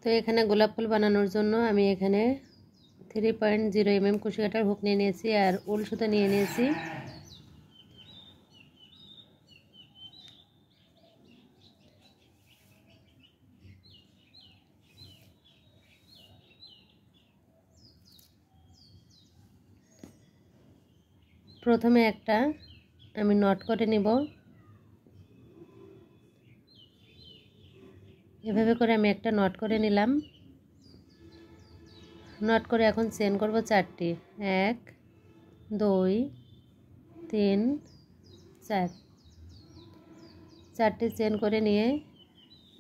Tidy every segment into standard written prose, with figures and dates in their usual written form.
তো এখানে গোলাপ ফুল বানানোর জন্য আমি এখানে 3.0 mm কুশি কাটার হুক নিয়ে নিয়েছি আর উল সুতো নিয়ে নিয়েছি। প্রথমে একটা আমি নট করে নিব। এভাবে করে আমি একটা নট করে নিলাম। নট করে এখন চেন করব 4টি, 1 2 3 4, 4টি চেন করে নিয়ে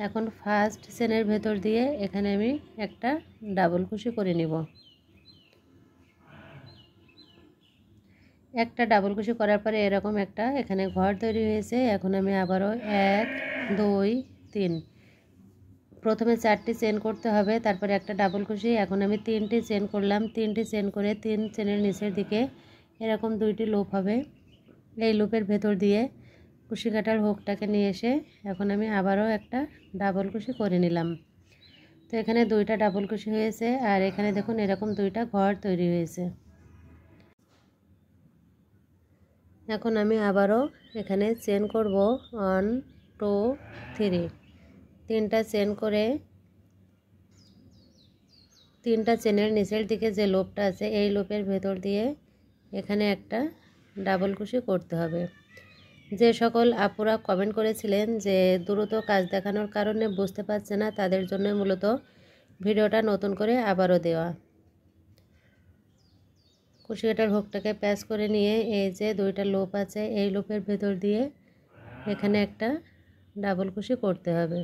এখন ফার্স্ট চেনের ভেতর দিয়ে এখানে আমি একটা ডাবল কুশি করে নিব। একটা ডাবল কুশি করার পরে এরকম একটা এখানে ঘর তৈরি হয়েছে। এখন আমি আবারও 1 2 3, প্রথমে 4টি চেন করতে হবে, তারপরে একটা ডাবল কুশি। এখন আমি 3টি চেন করলাম। 3টি চেন করে 3 চেনের নিচের দিকে এরকম 2টি লুপ হবে। এই লুপের ভেতর দিয়ে কুশি কাটার হুকটাকে নিয়ে এসে এখন আমি আবারও একটা ডাবল কুশি করে নিলাম। তো এখানে 2টা ডাবল কুশি হয়েছে আর এখানে দেখুন এরকম 2টা ঘর তৈরি হয়েছে। এখন আমি আবারও এখানে চেন করব 1 2 3, 3টা চেন করে 3টা চেনের নিচের দিকে যে লুপটা আছে এই লুপের ভেতর দিয়ে এখানে একটা ডাবল কুশি করতে হবে। যে সকল আপুরা কমেন্ট করেছিলেন যে দ্রুত কাজ দেখানোর কারণে বুঝতে পারছে না, তাদের জন্য মূলত ভিডিওটা নতুন করে আবারও দেওয়া। কুশি কাটার হুকটাকে প্যাচ করে নিয়ে এই যে 2টা লুপ আছে এই লুপের ভেতর দিয়ে এখানে একটা ডাবল কুশি করতে হবে।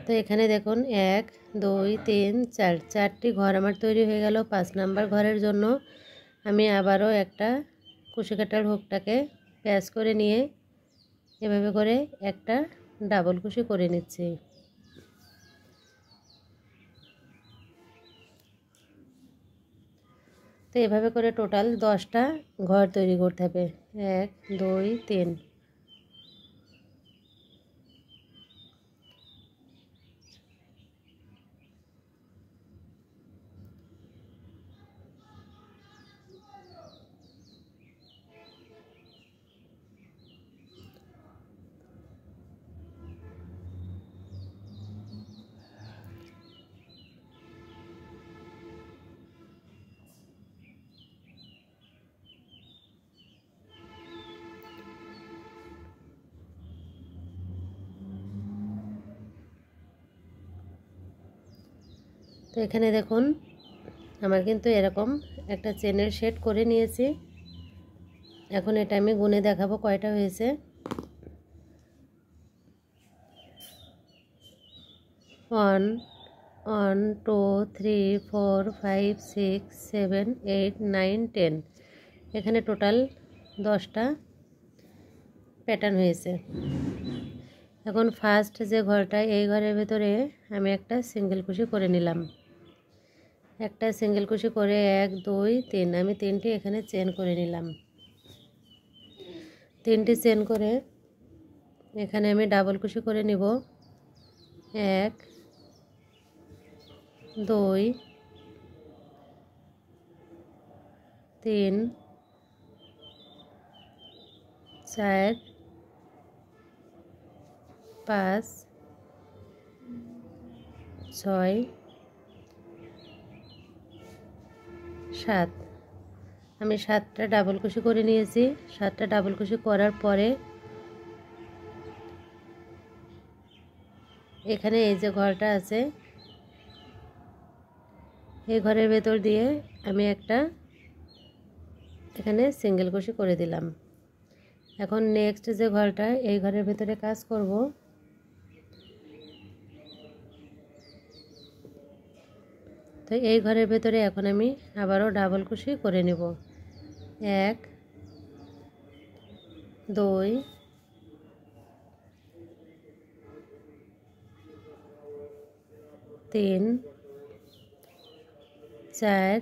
তো এখানে দেখুন 1 2 3 4, 4টি ঘর আমার তৈরি হয়ে গেল। 5 নাম্বার ঘরের জন্য আমি আবারও একটা কুশি কাটার হুকটাকে প্যাচ করে নিয়ে এভাবে করে একটা ডাবল কুশি করে নিচ্ছি। তো এভাবে করে টোটাল 10টা ঘর তৈরি করতে হবে। 1 2 3। তো এখানে দেখুন আমার কিন্তু এরকম একটা চেনের সেট করে নিয়েছি। এখন এটা আমি গুনে দেখাবো কয়টা হয়েছে। 1 1 2 3 4 5 6 7 8 9 10, এখানে টোটাল 10টা প্যাটার্ন হয়েছে। এখন ফার্স্ট যে ঘরটা এই ঘরের ভেতরে আমি একটা সিঙ্গেল কুশি করে নিলাম। একটা সিঙ্গেল কুশি করে 1 2 3 আমি 3টি এখানে চেন করে নিলাম। 3টি চেন করে এখানে আমি ডাবল কুশি করে নিব। 1 2 3 4 5 6 7, আমি 7টা ডাবল কুশি করে নিয়েছি। 7টা ডাবল কুশি করার পরে এখানে এই যে ঘরটা আছে এই ঘরের ভেতর দিয়ে আমি একটা এখানে সিঙ্গেল কুশি করে দিলাম। এখন নেক্সট যে ঘরটা এই ঘরের ভেতরে কাজ করব। তো এই ঘরের ভেতরে এখন আমি আবারও ডাবল কুশি করে নেব। 1 2 3 4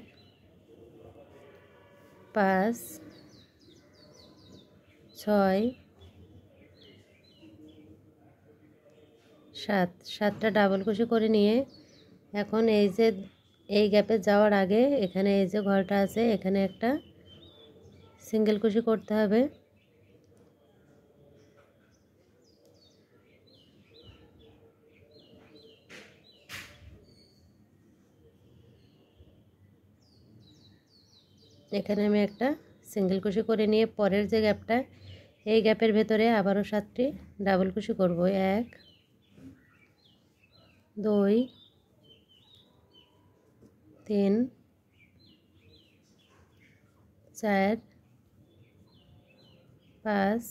5 6 সাতটা ডাবল কুশি করে নিয়ে এখন এই যে এই গ্যাপে যাওয়ার আগে এখানে এই যে ঘরটা আছে এখানে একটা সিঙ্গেল কুশি করতে হবে। এখানে আমি একটা সিঙ্গেল কুশি করে নিয়ে পরের যে গ্যাপটা এই গ্যাপের ভেতরে আবারও 7টি ডাবল কুশি করব। 1 2 3 4 5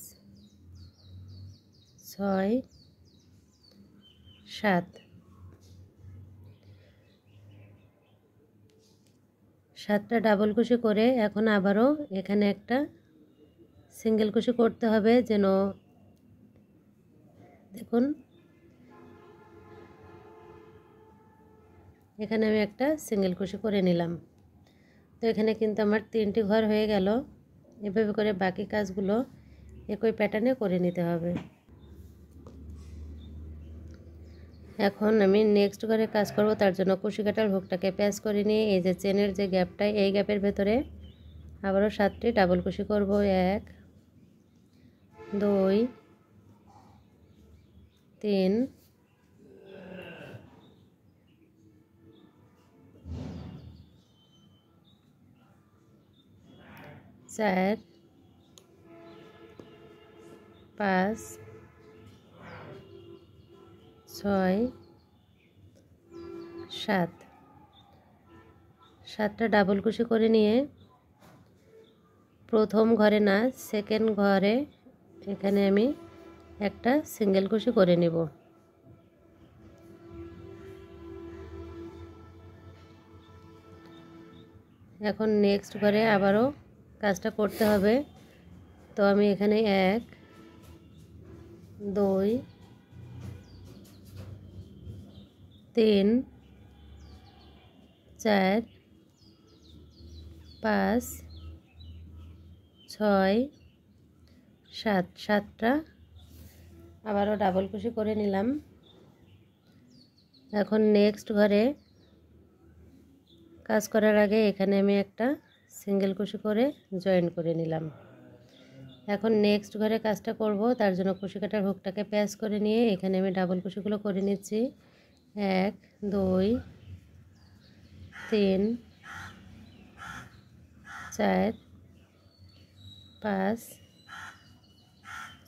6 7 7টা ডাবল কুশি করে এখন আবারও এখানে একটা সিঙ্গেল কুশি করতে হবে যেন দেখুন এখানে আমি একটা সিঙ্গেল কুশি করে নিলাম। তো এখানে কিন্তু আমার 3টি ঘর হয়ে গেল। এভাবে করে বাকি কাজগুলো একই প্যাটার্নে করে নিতে হবে। এখন আমি নেক্সট ঘরে কাজ করব, তার জন্য কুশি কাটার হুকটাকে প্যাচ করে নিয়ে এই যে চেনের যে গ্যাপটা এই গ্যাপের ভেতরে আবারও 7টি ডাবল কুশি করব। 1 2 3 4 5 6 7 7টা ডাবল কুশি করে নিয়ে প্রথম ঘরে না সেকেন্ড ঘরে এখানে আমি একটা সিঙ্গেল কুশি করে নেব। এখন নেক্সট ঘরে আবারও কাজটা করতে হবে। তো আমি এখানে 1 2 3 4 5 6 7 7টা আবারও ডাবল কুশি করে নিলাম। এখন নেক্সট ঘরে কাজ করার আগে এখানে আমি একটা সিঙ্গেল কুশি করে জয়েন করে নিলাম। এখন নেক্সট ঘরে কাজটা করব, তার জন্য কুশি কাটার হুকটাকে প্যাচ করে নিয়ে এখানে আমি ডাবল কুশিগুলো করে নিচ্ছি। 1 2 3 4 5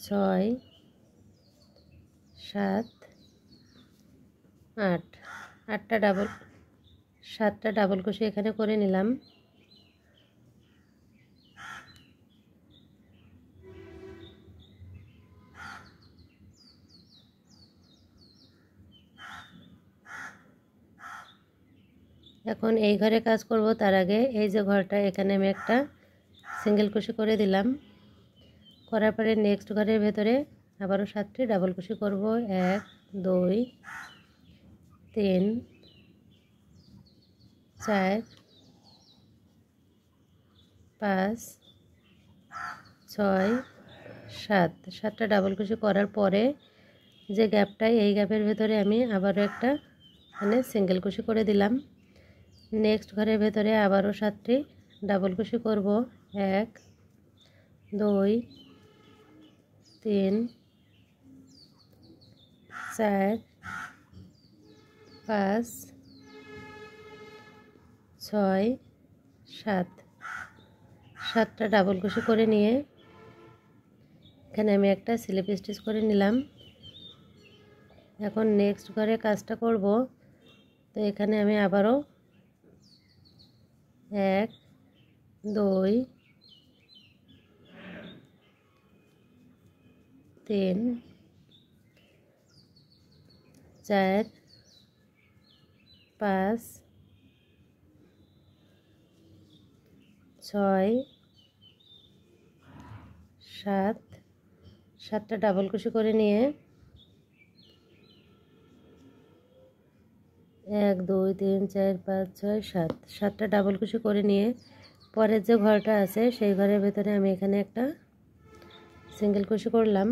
6 7 8 8টা ডাবল 7টা ডাবল কুশি এখানে করে নিলাম। এখন এই ঘরে কাজ করব, তার আগে এই যে ঘরটা এখানে আমি একটা সিঙ্গেল কুশি করে দিলাম। করার পরে নেক্সট ঘরের ভেতরে আবারও 7টি ডাবল কুশি করব। 1 2 3 4 5 6 7 7টা ডাবল কুশি করার পরে যে গ্যাপটাই এই গ্যাপের ভেতরে আমি আবারও একটা এখানে সিঙ্গেল কুশি করে দিলাম। নেক্সট ঘরের ভেতরে আবারও 7টি ডাবল কুশি করব। 1 2 3 4 5 6 7 7টা ডাবল কুশি করে নিয়ে এখানে আমি একটা স্লিপ স্টিচ করে নিলাম। এখন নেক্সট ঘরে কাজটা করব, তো এখানে আমি আবারও 1 2 3 4 5 6 7 7টা ডাবল কুশি করে নিয়ে 1 2 3 4 5 6 7 7টা ডাবল কুশি করে নিয়ে পরের যে ঘরটা আছে সেই ঘরের ভেতরে আমি এখানে একটা সিঙ্গেল কুশি করলাম।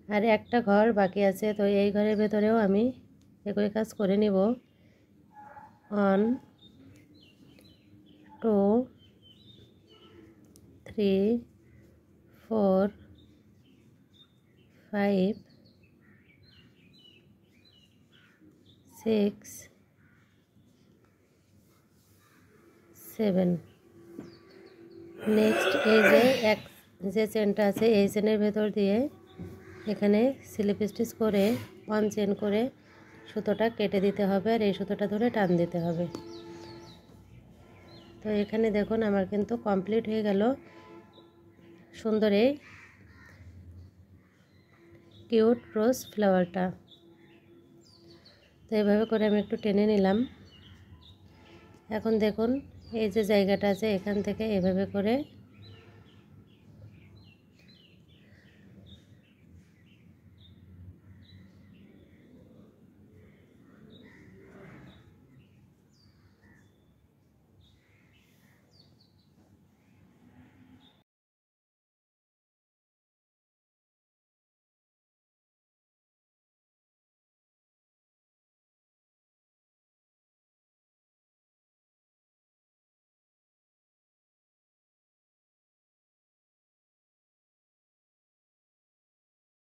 আর একটা ঘর বাকি আছে, তো এই ঘরের ভেতরেও আমি একই কাজ করে নিব। 1 2 3 4 5 6 7। নেক্সট এই যে চেনটা আছে এই চেনের ভেতর দিয়ে এখানে স্লিপ স্টিচ করে 1 চেন করে সুতোটা কেটে দিতে হবে, আর এই সুতোটা ধরে টান দিতে হবে। তো এখানে দেখুন আমার কিন্তু কমপ্লিট হয়ে গেল সুন্দর এই কিউট রোজ ফ্লাওয়ারটা। তো এইভাবে করে আমি একটু টেনে নিলাম। এখন দেখুন এই যে জায়গাটা আছে এখান থেকে এভাবে করে